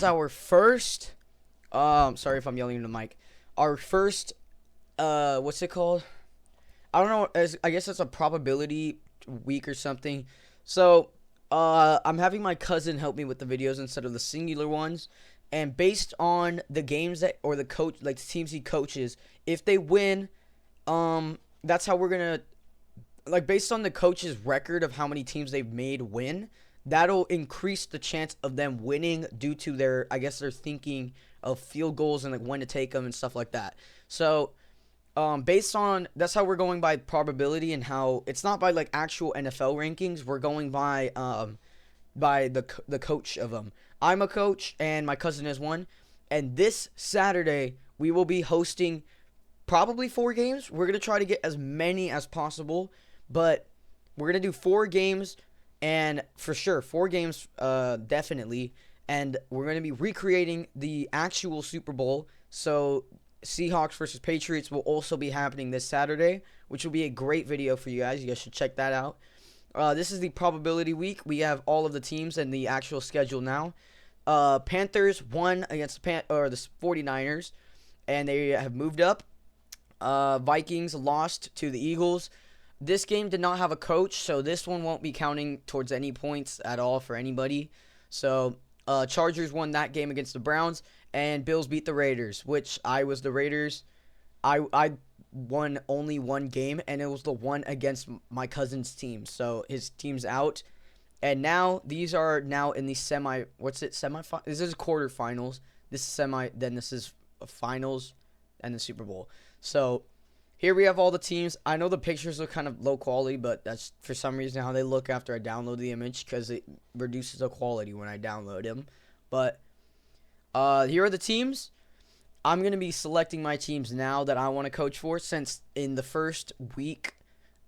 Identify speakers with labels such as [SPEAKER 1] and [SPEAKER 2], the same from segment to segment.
[SPEAKER 1] is our first. Sorry if I'm yelling into the mic. Our first. What's it called? I don't know. I guess it's a probability week or something. So, I'm having my cousin help me with the videos instead of the singular ones. And based on the games that, or the coach, like the teams he coaches, if they win, that's how we're gonna, like, based on the coach's record of how many teams they've made win, that'll increase the chance of them winning due to their, I guess, their thinking of field goals and like when to take them and stuff like that. So, based on, that's how we're going by probability, and how it's not by like actual NFL rankings. We're going by the coach of them. I'm a coach and my cousin is one, and this Saturday we will be hosting probably 4 games. We're gonna try to get as many as possible, but we're gonna do 4 games, and for sure 4 games, definitely. And we're gonna be recreating the actual Super Bowl. So Seahawks versus Patriots will also be happening this Saturday, which will be a great video for you guys. You guys should check that out. This is the probability week. We have all of the teams and the actual schedule now. Panthers won against the 49ers, and they have moved up. Vikings lost to the Eagles. This game did not have a coach, so this one won't be counting towards any points at all for anybody. So, Chargers won that game against the Browns, and Bills beat the Raiders, which I was the Raiders. I won only one game, and it was the one against my cousin's team. So his team's out. And now these are now in the semifinals. This is quarterfinals. This is semi, then this is finals and the Super Bowl. So here we have all the teams. I know the pictures look kind of low quality, but that's for some reason how they look after I download the image, because it reduces the quality when I download them. But here are the teams. I'm going to be selecting my teams now that I want to coach for, since in the first week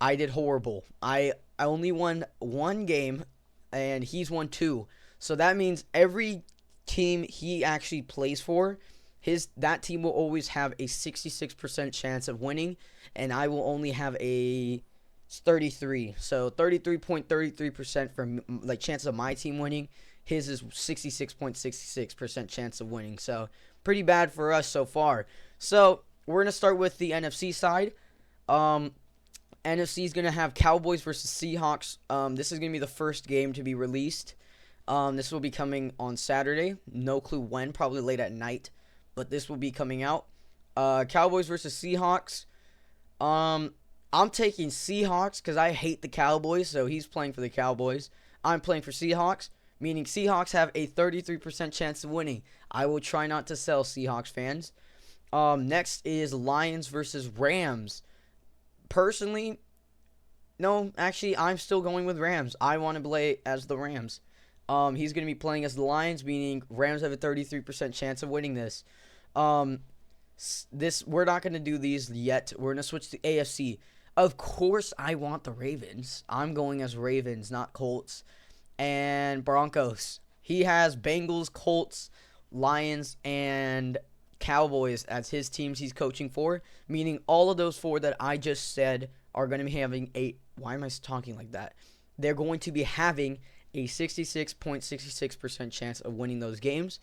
[SPEAKER 1] I did horrible. I only won 1 game, and he's won 2. So that means every team he actually plays for, that team will always have a 66% chance of winning, and I will only have a 33. So 33.33% for like chance of my team winning. His is 66.66% chance of winning. So pretty bad for us so far. So we're going to start with the NFC side. NFC is going to have Cowboys versus Seahawks. This is going to be the first game to be released. This will be coming on Saturday. No clue when, probably late at night, but this will be coming out. Cowboys versus Seahawks. I'm taking Seahawks because I hate the Cowboys, so he's playing for the Cowboys. I'm playing for Seahawks, meaning Seahawks have a 33% chance of winning. I will try not to sell Seahawks fans. Next is Lions versus Rams. Personally, no, actually, I'm still going with Rams. I want to play as the Rams. He's going to be playing as the Lions, meaning Rams have a 33% chance of winning this. We're not going to do these yet. We're going to switch to AFC. Of course, I want the Ravens. I'm going as Ravens, not Colts. And Broncos. He has Bengals, Colts, Lions, and Cowboys as his teams he's coaching for, meaning all of those 4 that I just said are going to be having why am I talking like that? They're going to be having a 66.66% chance of winning those games.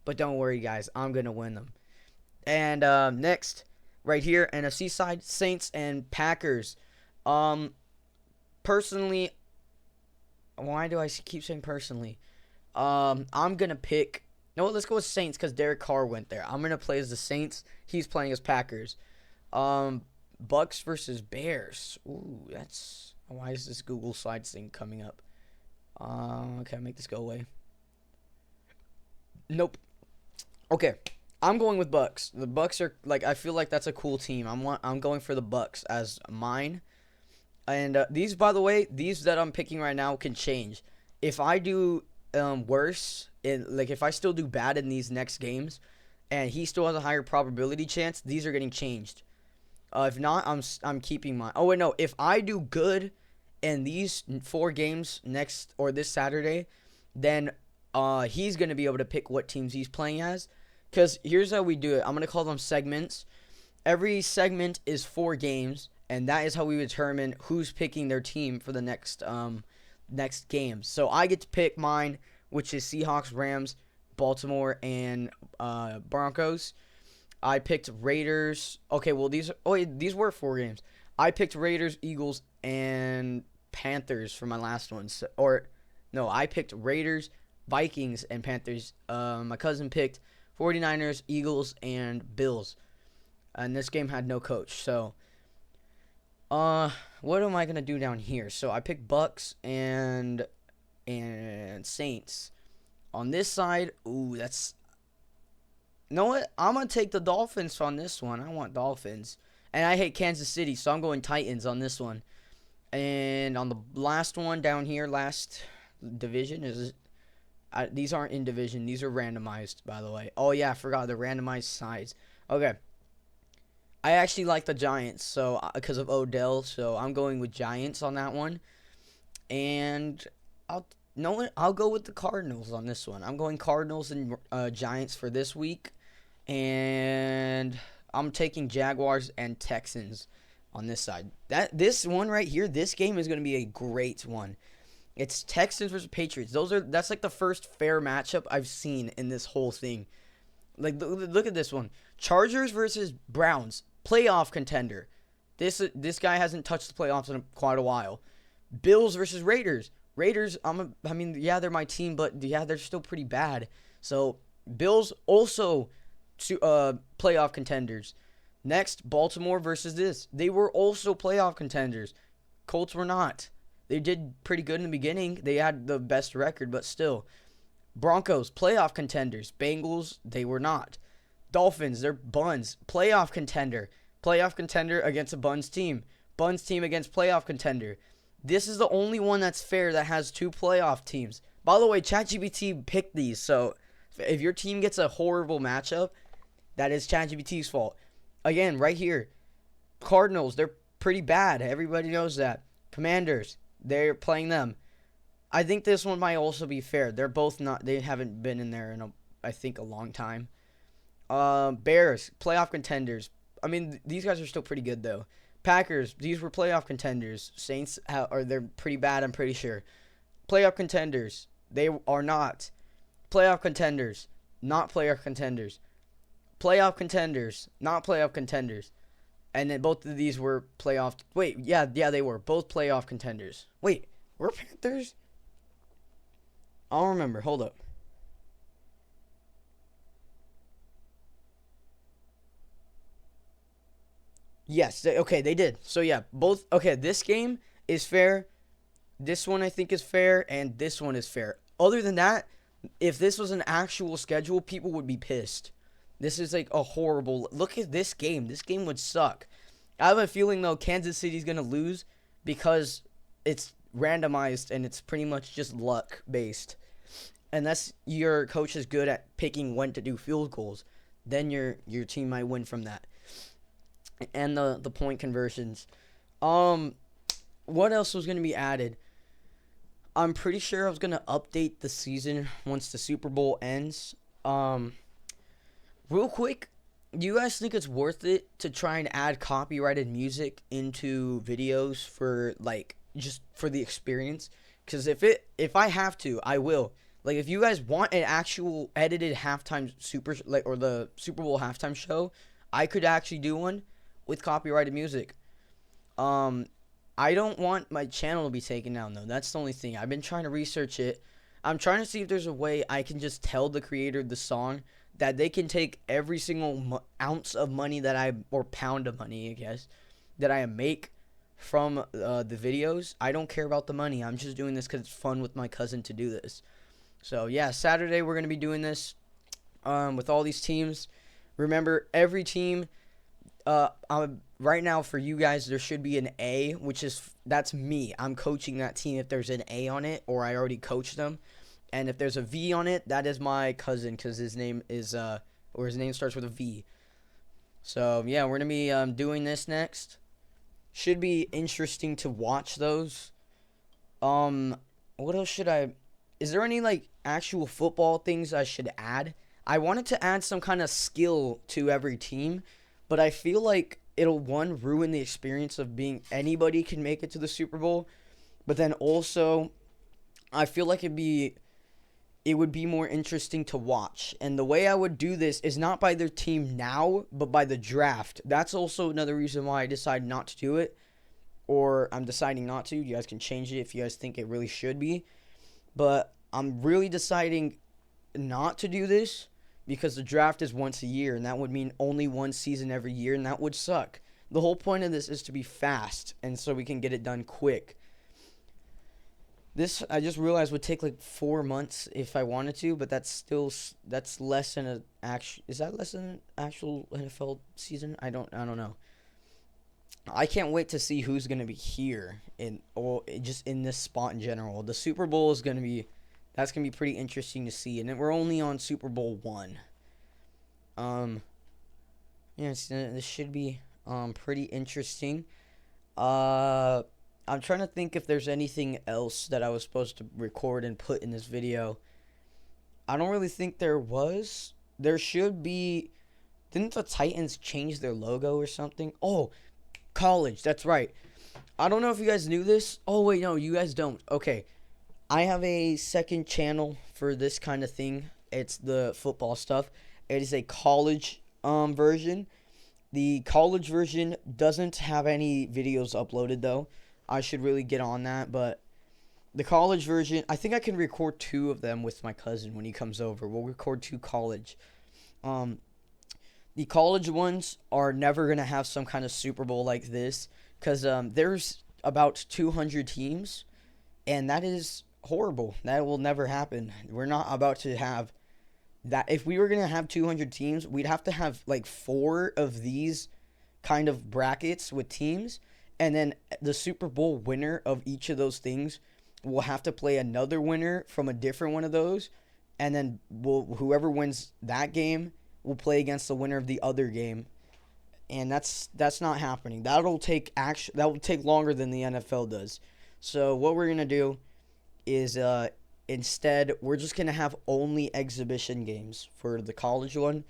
[SPEAKER 1] But don't worry, guys. I'm going to win them. And next, right here, NFC side, Saints and Packers. Personally, why do I keep saying personally? I'm going to pick... No, let's go with Saints because Derek Carr went there. I'm going to play as the Saints. He's playing as Packers. Bucks versus Bears. Ooh, that's... Why is this Google Slides thing coming up? Okay, make this go away. Nope. Okay, I'm going with Bucks. The Bucks are, like, I feel like that's a cool team. I'm going for the Bucks as mine. And these, by the way, these that I'm picking right now can change. If I do worse, if I still do bad in these next games, and he still has a higher probability chance, these are getting changed. If not, I'm keeping mine. Oh wait, no. If I do good in these 4 games next or this Saturday, then he's gonna be able to pick what teams he's playing as. Cause here's how we do it. I'm gonna call them segments. Every segment is 4 games, and that is how we determine who's picking their team for the next games. So I get to pick mine, which is Seahawks, Rams, Baltimore and Broncos. I picked Raiders. Okay, well these were 4 games. I picked Raiders, Eagles, and Panthers for my last one. So, or no, I picked Raiders, Vikings, and Panthers. My cousin picked 49ers, Eagles, and Bills. And this game had no coach. So, what am I gonna do down here? So I picked Bucks and Saints. On this side, ooh, that's, you know what? I'm going to take the Dolphins on this one. I want Dolphins. And I hate Kansas City, so I'm going Titans on this one. And on the last one down here, last division, these aren't in division. These are randomized, by the way. Oh, yeah, I forgot. The randomized sides. Okay. I actually like the Giants, so because of Odell, so I'm going with Giants on that one. And I'll go with the Cardinals on this one. I'm going Cardinals and Giants for this week. And I'm taking Jaguars and Texans on this side. This one right here, this game is going to be a great one. It's Texans versus Patriots. That's like the first fair matchup I've seen in this whole thing. Like, look at this one. Chargers versus Browns, playoff contender. This guy hasn't touched the playoffs in quite a while. Bills versus Raiders. Raiders, they're my team, but yeah, they're still pretty bad. So Bills also playoff contenders. Next, Baltimore versus this. They were also playoff contenders. Colts were not. They did pretty good in the beginning. They had the best record, but still. Broncos, playoff contenders. Bengals, they were not. Dolphins, they're buns. Playoff contender. Playoff contender against a buns team. Buns team against playoff contender. This is the only one that's fair that has 2 playoff teams. By the way, ChatGPT picked these, so if your team gets a horrible matchup, that is ChatGPT's fault. Again, right here, Cardinals, they're pretty bad. Everybody knows that. Commanders, they're playing them. I think this one might also be fair. They're both not. They haven't been in there in I think a long time. Bears, playoff contenders. I mean, these guys are still pretty good though. Packers, these were playoff contenders. Saints they're pretty bad. I'm pretty sure. Playoff contenders, they are not. Playoff contenders, not playoff contenders. Playoff contenders, not playoff contenders. And then both of these were playoff. Wait, yeah, they were both playoff contenders. Wait, were Panthers? I don't remember. Hold up. Yes, they did. So yeah, both. Okay, this game is fair. This one I think is fair, and this one is fair. Other than that, if this was an actual schedule, people would be pissed. This is like a horrible. Look at this game. This game would suck. I have a feeling though Kansas City's gonna lose because it's randomized and it's pretty much just luck based. Unless your coach is good at picking when to do field goals, then your team might win from that. And the point conversions. What else was gonna be added? I'm pretty sure I was gonna update the season once the Super Bowl ends. Real quick, do you guys think it's worth it to try and add copyrighted music into videos for like just for the experience? Because if I have to, I will. Like if you guys want an actual edited halftime or the Super Bowl halftime show, I could actually do one with copyrighted music. I don't want my channel to be taken down though. That's the only thing. I've been trying to research it. I'm trying to see if there's a way I can just tell the creator of the song that they can take every single ounce of money or pound of money, I guess, that I make from the videos. I don't care about the money. I'm just doing this because it's fun with my cousin to do this. So, yeah, Saturday we're going to be doing this with all these teams. Remember, every team, right now for you guys, there should be an A, that's me. I'm coaching that team if there's an A on it, or I already coached them. And if there's a V on it, that is my cousin because his name starts with a V. So, yeah, we're going to be doing this next. Should be interesting to watch those. What else is there any, like, actual football things I should add? I wanted to add some kind of skill to every team, but I feel like it'll, ruin the experience of being anybody can make it to the Super Bowl. But then also, I feel like it'd be it would be more interesting to watch. And the way I would do this is not by their team now, but by the draft. That's also another reason why I decided not to do it, or I'm deciding not to. You guys can change it if you guys think it really should be. But I'm really deciding not to do this because the draft is once a year, and that would mean only one season every year, and that would suck. The whole point of this is to be fast, and so we can get it done quick. This, I just realized, would take like 4 months if I wanted to, but that's less than an actual. Is that less than an actual NFL season? I don't know. I can't wait to see who's gonna be here or just in this spot in general. The Super Bowl is gonna be, that's gonna be pretty interesting to see, and then we're only on Super Bowl 1. Yes, this should be pretty interesting. I'm trying to think if there's anything else that I was supposed to record and put in this video. I don't really think there was. There should be. Didn't the Titans change their logo or something? Oh, college. That's right. I don't know if you guys knew this. Oh, wait, no, you guys don't. Okay. I have a second channel for this kind of thing. It's the football stuff. It is a college version. The college version doesn't have any videos uploaded, though. I should really get on that, but the college version, I think I can record 2 of them with my cousin when he comes over. We'll record 2 college. The college ones are never going to have some kind of Super Bowl like this because there's about 200 teams, and that is horrible. That will never happen. We're not about to have that. If we were going to have 200 teams, we'd have to have like 4 of these kind of brackets with teams, and then the Super Bowl winner of each of those things will have to play another winner from a different one of those, and then whoever wins that game will play against the winner of the other game, and that's not happening. That will take longer than the NFL does. So what we're gonna do is instead we're just gonna have only exhibition games for the college one.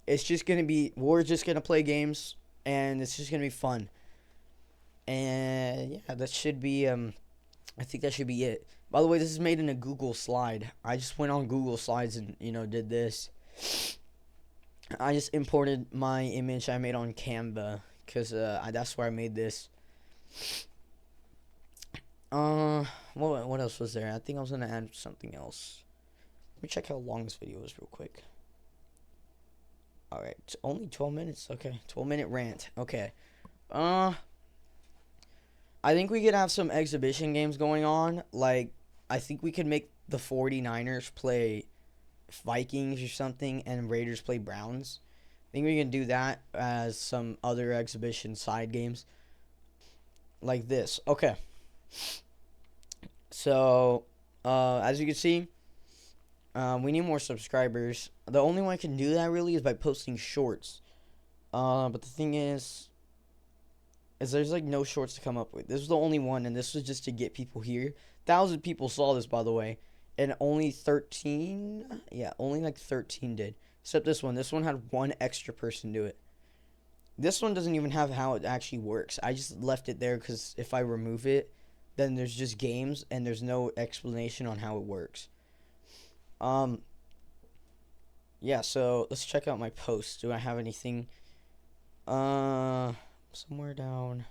[SPEAKER 1] It's just gonna be, we're just gonna play games, and it's just gonna be fun. And yeah, that should be I think that should be it. By the way, this is made in a Google slide. I just went on Google Slides and did this. I just imported my image I made on Canva because that's where I made this. What else was there? I think I was gonna add something else. Let me check how long this video is real quick. All right, it's only 12 minutes. Okay, 12-minute rant. Okay. I think we could have some exhibition games going on. Like, I think we could make the 49ers play Vikings or something, and Raiders play Browns. I think we can do that as some other exhibition side games. Like this. Okay. So, as you can see, we need more subscribers. The only way I can do that really is by posting shorts. But the thing is there's like no shorts to come up with. This was the only one, and this was just to get people here. 1,000 people saw this, by the way, and only 13, only like 13 did. Except this one. This one had 1 extra person do it. This one doesn't even have how it actually works. I just left it there because if I remove it, then there's just games, and there's no explanation on how it works. Yeah, so let's check out my posts. Do I have anything? Somewhere down.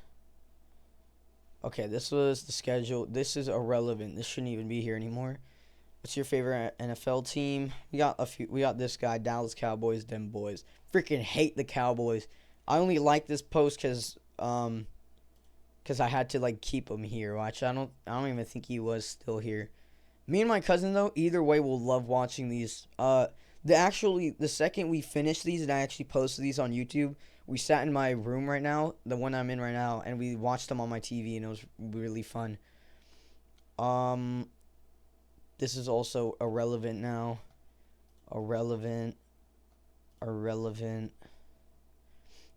[SPEAKER 1] Okay, this was the schedule. This is irrelevant. This shouldn't even be here anymore. What's your favorite NFL team? We got a few. We got this guy, Dallas Cowboys. Them boys. Freaking hate the Cowboys. I only like this post because I had to like keep him here. Watch, I don't even think he was still here. Me and my cousin though, either way, will love watching these. The second we finished these and I actually posted these on YouTube, we sat in my room right now, the one I'm in right now, and we watched them on my TV, and it was really fun. This is also irrelevant now. Irrelevant.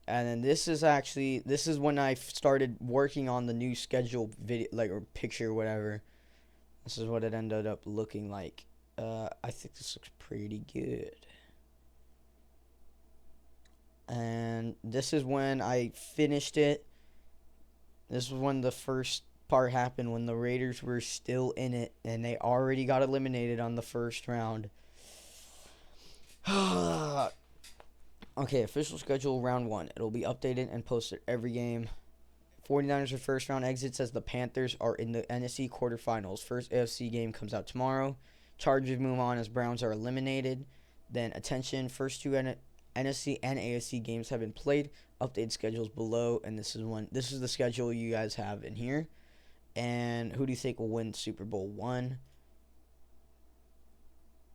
[SPEAKER 1] And then this is when I started working on the new schedule video, like, or picture, whatever. This is what it ended up looking like. I think this looks pretty good. And this is when I finished it. This was when the first part happened when the Raiders were still in it and they already got eliminated on the first round. Okay, official schedule round 1. It'll be updated and posted every game. 49ers are first round exits as the Panthers are in the NFC quarterfinals. First AFC game comes out tomorrow. Chargers move on as Browns are eliminated. Then attention, first 2 NFC and AFC games have been played. Updated schedules below, and this is the schedule you guys have in here. And who do you think will win Super Bowl 1?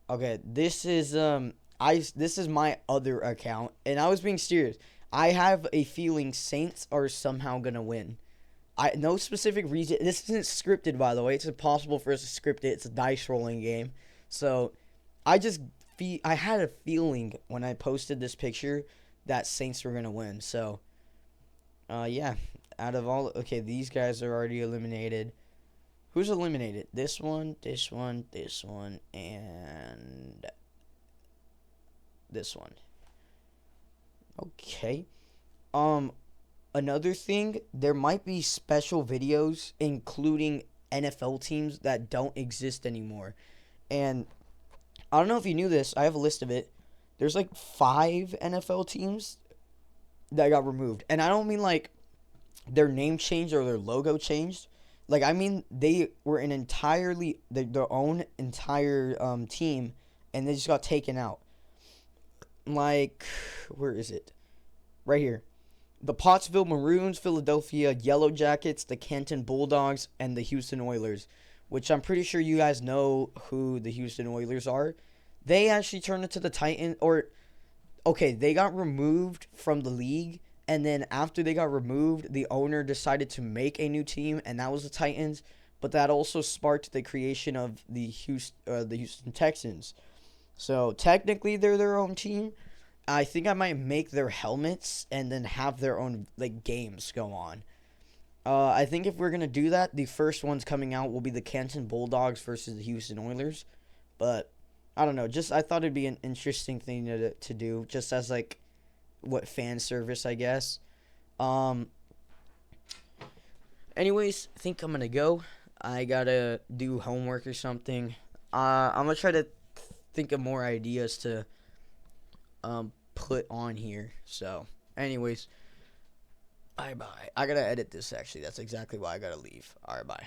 [SPEAKER 1] Okay, this is my other account, and I was being serious. I have a feeling Saints are somehow gonna win. No specific reason. This isn't scripted, by the way. It's impossible for us to script it. It's a dice rolling game. So, I had a feeling when I posted this picture that Saints were gonna win. So, yeah. Out of all, okay, these guys are already eliminated. Who's eliminated? This one, this one, this one, and this one. Okay. Another thing, there might be special videos including NFL teams that don't exist anymore. And I don't know if you knew this. I have a list of it. There's like 5 NFL teams that got removed. And I don't mean like their name changed or their logo changed. Like, I mean, they were an entirely their own entire team, and they just got taken out. Like, where is it? Right here. The Pottsville Maroons, Philadelphia Yellow Jackets, the Canton Bulldogs, and the Houston Oilers, which I'm pretty sure you guys know who the Houston Oilers are. They actually turned into the Titans, they got removed from the league, and then after they got removed, the owner decided to make a new team, and that was the Titans, but that also sparked the creation of the Houston Texans. So technically they're their own team. I think I might make their helmets and then have their own like games go on. I think if we're gonna do that, the first ones coming out will be the Canton Bulldogs versus the Houston Oilers. But I don't know. Just I thought it'd be an interesting thing to do, just as like what fan service, I guess. Anyways, I think I'm gonna go. I gotta do homework or something. I'm gonna try to think of more ideas to put on here. So, anyways, bye bye. I gotta edit this actually. That's exactly why I gotta leave. Alright, bye.